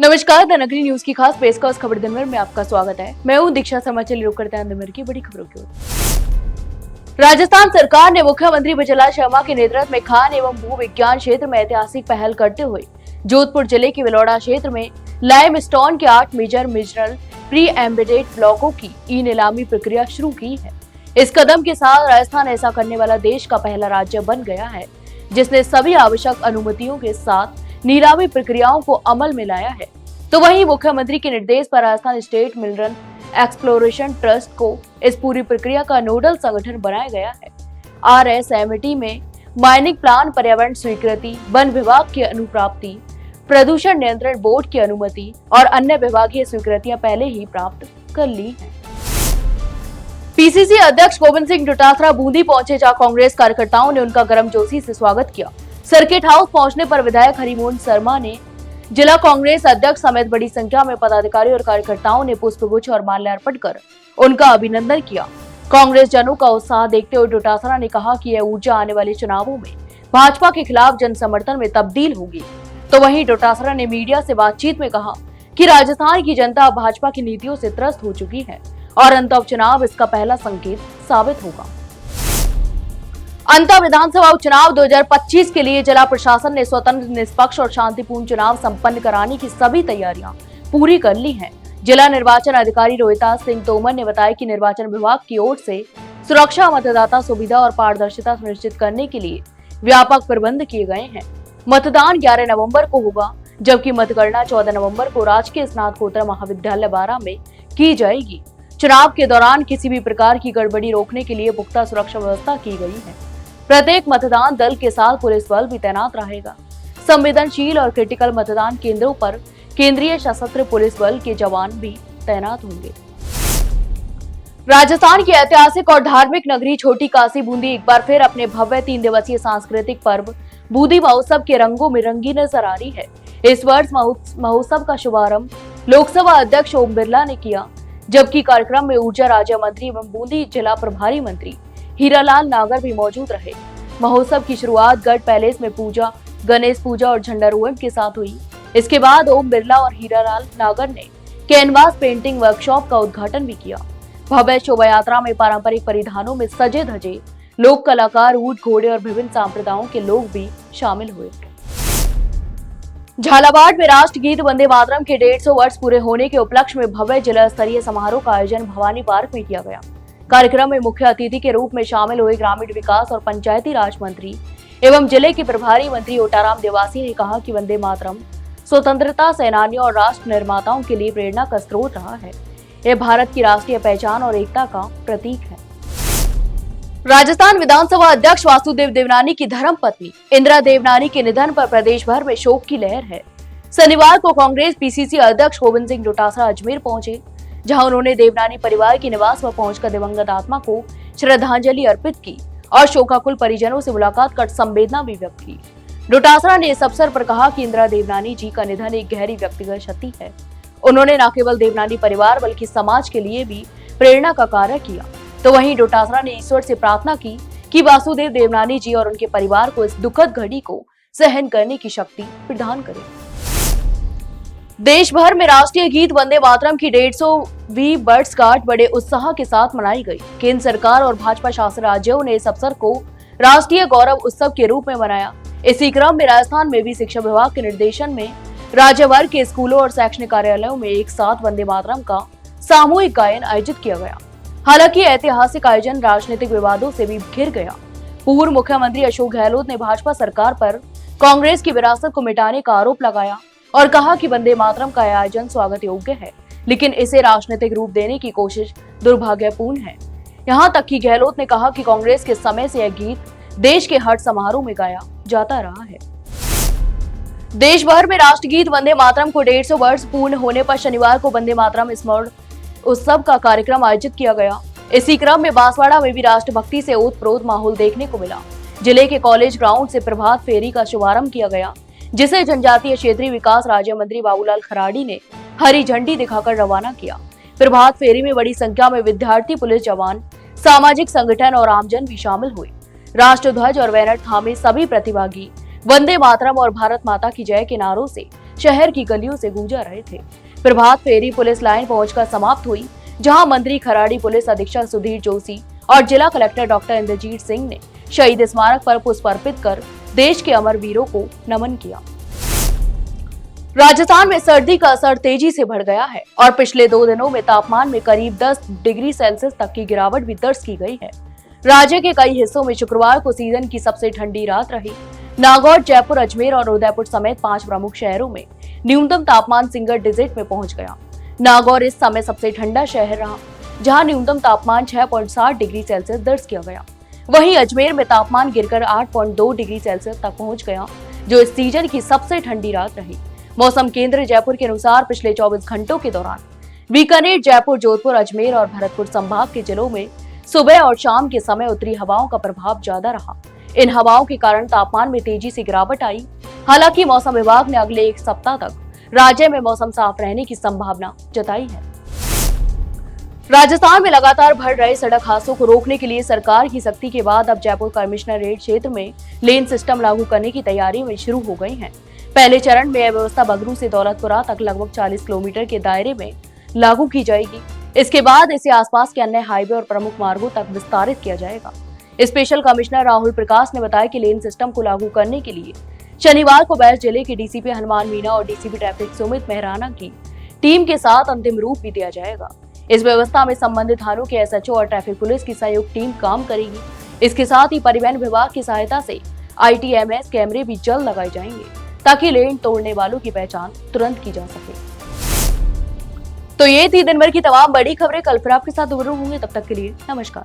नमस्कार, द नगरी न्यूज की खास पेशकश खबर दिन भर में आपका स्वागत है। मैं हूं दीक्षा शर्मा। चलिए रुक करते हैं दिन भर की बड़ी खबरों की ओर। राजस्थान सरकार ने मुख्यमंत्री विजयलाल शर्मा के नेतृत्व में खान एवं भू विज्ञान क्षेत्र में ऐतिहासिक पहल करते हुए जोधपुर जिले के विलोड़ा क्षेत्र में लाइमस्टोन के 8 मेजर मिनरल प्री एम्बेडेड ब्लॉकों की ई नीलामी प्रक्रिया शुरू की है। इस कदम के साथ राजस्थान ऐसा करने वाला देश का पहला राज्य बन गया है, जिसने सभी आवश्यक अनुमतियों के साथ नीलामी प्रक्रियाओं को अमल में लाया है। तो वहीं मुख्यमंत्री के निर्देश पर Rajasthan state mineral exploration trust को इस पूरी प्रक्रिया का नोडल संगठन बनाया गया है। RSMT में माइनिंग प्लान, पर्यावरण स्वीकृति, वन विभाग की अनुप्राप्ति, प्रदूषण नियंत्रण बोर्ड की अनुमति और अन्य विभागीय स्वीकृतियां पहले ही प्राप्त कर ली हैं। PCC अध्यक्ष गोविंद सिंह डोटासरा बूंदी पहुंचे, जहां कांग्रेस कार्यकर्ताओं ने उनका गर्मजोशी से स्वागत किया। सर्किट हाउस पहुंचने पर विधायक हरिमोहन शर्मा ने जिला कांग्रेस अध्यक्ष समेत बड़ी संख्या में पदाधिकारी और कार्यकर्ताओं ने पुष्पगुच्छ और माल्यार्पण कर उनका अभिनंदन किया। कांग्रेस जनों का उत्साह देखते हुए डोटासरा ने कहा कि यह ऊर्जा आने वाले चुनावों में भाजपा के खिलाफ जन समर्थन में तब्दील होगी। तो वहीं डोटासरा ने मीडिया से बातचीत में कहा कि राजस्थान की जनता भाजपा की नीतियों से त्रस्त हो चुकी है और अंतः चुनाव इसका पहला संकेत साबित होगा। अंतः विधानसभा उपचुनाव 2025 के लिए जिला प्रशासन ने स्वतंत्र, निष्पक्ष और शांतिपूर्ण चुनाव संपन्न कराने की सभी तैयारियां पूरी कर ली हैं। जिला निर्वाचन अधिकारी रोहिताज सिंह तोमर ने बताया कि निर्वाचन विभाग की ओर से सुरक्षा, मतदाता सुविधा और पारदर्शिता सुनिश्चित करने के लिए व्यापक प्रबंध किए गए हैं। मतदान 11 नवम्बर को होगा, जबकि मतगणना 14 नवम्बर को राजकीय स्नातकोत्तर महाविद्यालय बारा में की जाएगी। चुनाव के दौरान किसी भी प्रकार की गड़बड़ी रोकने के लिए पुख्ता सुरक्षा व्यवस्था की गई है। प्रत्येक मतदान दल के साथ पुलिस बल भी तैनात रहेगा। संवेदनशील और क्रिटिकल मतदान केंद्रों पर केंद्रीय सशस्त्र पुलिस बल के जवान भी तैनात होंगे। राजस्थान की ऐतिहासिक और धार्मिक नगरी छोटी काशी बूंदी एक बार फिर अपने भव्य 3 दिवसीय सांस्कृतिक पर्व बूंदी महोत्सव के रंगों में रंगी नजर आ रही है। इस वर्ष महोत्सव का शुभारंभ लोकसभा अध्यक्ष ओम बिरला ने किया, जबकि कार्यक्रम में ऊर्जा राज्य मंत्री एवं बूंदी जिला प्रभारी मंत्री हीरालाल नागर भी मौजूद रहे। महोत्सव की शुरुआत गढ़ पैलेस में पूजा, गणेश पूजा और झंडारोहण के साथ हुई। इसके बाद ओम बिरला और हीरालाल नागर ने कैनवास पेंटिंग वर्कशॉप का उद्घाटन भी किया। भव्य शोभा यात्रा में पारंपरिक परिधानों में सजे धजे लोक कलाकार, ऊंट, घोड़े और विभिन्न संप्रदायों के लोग भी शामिल हुए। झालावाड़ में राष्ट्र गीत वंदे मातरम के 150 वर्ष पूरे होने के उपलक्ष्य में भव्य जिला स्तरीय समारोह का आयोजन भवानी पार्क में किया गया। कार्यक्रम में मुख्य अतिथि के रूप में शामिल हुए ग्रामीण विकास और पंचायती राज मंत्री एवं जिले के प्रभारी मंत्री ओटाराम देवासी ने कहा कि वंदे मातरम स्वतंत्रता सेनानियों और राष्ट्र निर्माताओं के लिए प्रेरणा का स्रोत रहा है। यह भारत की राष्ट्रीय पहचान और एकता का प्रतीक है। राजस्थान विधानसभा अध्यक्ष वासुदेव देवनानी की धर्मपत्नी इंदिरा देवनानी के निधन पर प्रदेश भर में शोक की लहर है। शनिवार को कांग्रेस PCC अध्यक्ष गोविंद सिंह डोटासरा अजमेर पहुंचे, जहां उन्होंने देवनानी परिवार के निवास पर पहुंचकर दिवंगत आत्मा को श्रद्धांजलि अर्पित की और शोकाकुल परिजनों से मुलाकात कर संवेदना भी व्यक्त की। डोटासरा ने इस अवसर पर कहा कि इंदिरा देवनानी जी का निधन एक गहरी व्यक्तिगत क्षति है। उन्होंने न केवल देवनानी परिवार बल्कि समाज के लिए भी प्रेरणा का कार्य किया। तो वहीं डोटासरा ने ईश्वर से प्रार्थना की कि वासुदेव देवनानी जी और उनके परिवार को इस दुखद घड़ी को सहन करने की शक्ति प्रदान करे। देश भर में राष्ट्रीय गीत वंदे मातरम की 150वीं वर्षगांठ बड़े उत्साह के साथ मनाई गई। केंद्र सरकार और भाजपा शासित राज्यों ने इस अवसर को राष्ट्रीय गौरव उत्सव के रूप में मनाया। इसी क्रम में राजस्थान में भी शिक्षा विभाग के निर्देशन में राज्य भर के स्कूलों और शैक्षणिक कार्यालयों में एक साथ वंदे मातरम का सामूहिक गायन आयोजित किया गया। हालांकि ऐतिहासिक आयोजन राजनीतिक विवादों से भी घिर गया। पूर्व मुख्यमंत्री अशोक गहलोत ने भाजपा सरकार पर कांग्रेस की विरासत को मिटाने का आरोप लगाया और कहा कि वंदे मातरम का आयोजन स्वागत योग्य है, लेकिन इसे राजनीतिक रूप देने की कोशिश दुर्भाग्यपूर्ण है। यहां तक कि गहलोत ने कहा कि कांग्रेस के समय से यह गीत देश के हर समारोह में गाया जाता रहा है। देश भर में राष्ट्रगीत वंदे मातरम को 150 वर्ष पूर्ण होने पर शनिवार को वंदे मातरम स्मरण उत्सव का कार्यक्रम आयोजित किया गया। इसी क्रम में बांसवाड़ा में भी राष्ट्रभक्ति से ओतप्रोत माहौल देखने को मिला। जिले के कॉलेज ग्राउंड से प्रभात फेरी का शुभारंभ किया गया, जिसे जनजातीय क्षेत्रीय विकास राज्य मंत्री बाबूलाल खराड़ी ने हरी झंडी दिखाकर रवाना किया। प्रभात फेरी में बड़ी संख्या में विद्यार्थी, पुलिस जवान, सामाजिक संगठन और आमजन भी शामिल हुए। राष्ट्र ध्वज और बैनर थामे सभी प्रतिभागी वंदे मातरम और भारत माता की जय के नारों से शहर की गलियों से गूंजा रहे थे। प्रभात फेरी पुलिस लाइन पहुंचकर समाप्त हुई, जहां मंत्री खराड़ी पुलिस अधीक्षक सुधीर जोशी और जिला कलेक्टर डॉक्टर इंद्रजीत सिंह ने शहीद स्मारक पर पुष्प अर्पित कर देश के अमर वीरों को नमन किया। राजस्थान में सर्दी का असर तेजी से बढ़ गया है और पिछले 2 दिनों में तापमान में करीब 10 डिग्री सेल्सियस तक की गिरावट भी दर्ज की गई है। राज्य के कई हिस्सों में शुक्रवार को सीजन की सबसे ठंडी रात रही। नागौर, जयपुर, अजमेर और उदयपुर समेत 5 प्रमुख शहरों में न्यूनतम तापमान सिंगल डिजिट में पहुंच गया। नागौर इस समय सबसे ठंडा शहर रहा, जहां न्यूनतम तापमान 6.7 डिग्री सेल्सियस दर्ज किया गया। वहीं अजमेर में तापमान गिरकर 8.2 डिग्री सेल्सियस तक पहुंच गया, जो इस सीजन की सबसे ठंडी रात रही। मौसम केंद्र जयपुर के अनुसार पिछले 24 घंटों के दौरान बीकानेर, जयपुर, जोधपुर, अजमेर और भरतपुर संभाग के जिलों में सुबह और शाम के समय उत्तरी हवाओं का प्रभाव ज्यादा रहा। इन हवाओं के कारण तापमान में तेजी से गिरावट आई। हालांकि मौसम विभाग ने अगले 1 सप्ताह तक राज्य में मौसम साफ रहने की संभावना जताई है। राजस्थान में लगातार बढ़ रहे सड़क हादसों को रोकने के लिए सरकार की सख्ती के बाद अब जयपुर कमिश्नरेट क्षेत्र में लेन सिस्टम लागू करने की तैयारी में शुरू हो गई है। पहले चरण में यह व्यवस्था बगरू से दौलतपुरा तक लगभग 40 किलोमीटर के दायरे में लागू की जाएगी। इसके बाद इसे आसपास के अन्य हाईवे और प्रमुख मार्गों तक विस्तारित किया जाएगा। स्पेशल कमिश्नर राहुल प्रकाश ने बताया कि लेन सिस्टम को लागू करने के लिए शनिवार को बैस जिले के डीसीपी हनुमान मीना और डीसीपी ट्रैफिक सुमित मेहराना की टीम के साथ अंतिम रूप भी दिया जाएगा। इस व्यवस्था में संबंधित थानों के एसएचओ और ट्रैफिक पुलिस की संयुक्त टीम काम करेगी। इसके साथ ही परिवहन विभाग की सहायता से ITMS कैमरे भी जल्द लगाए जाएंगे, ताकि लेन तोड़ने वालों की पहचान तुरंत की जा सके। तो ये थी दिन भर की तमाम बड़ी खबरें। कल फिर आपके साथ रूबरू होंगे, तब तक के लिए नमस्कार।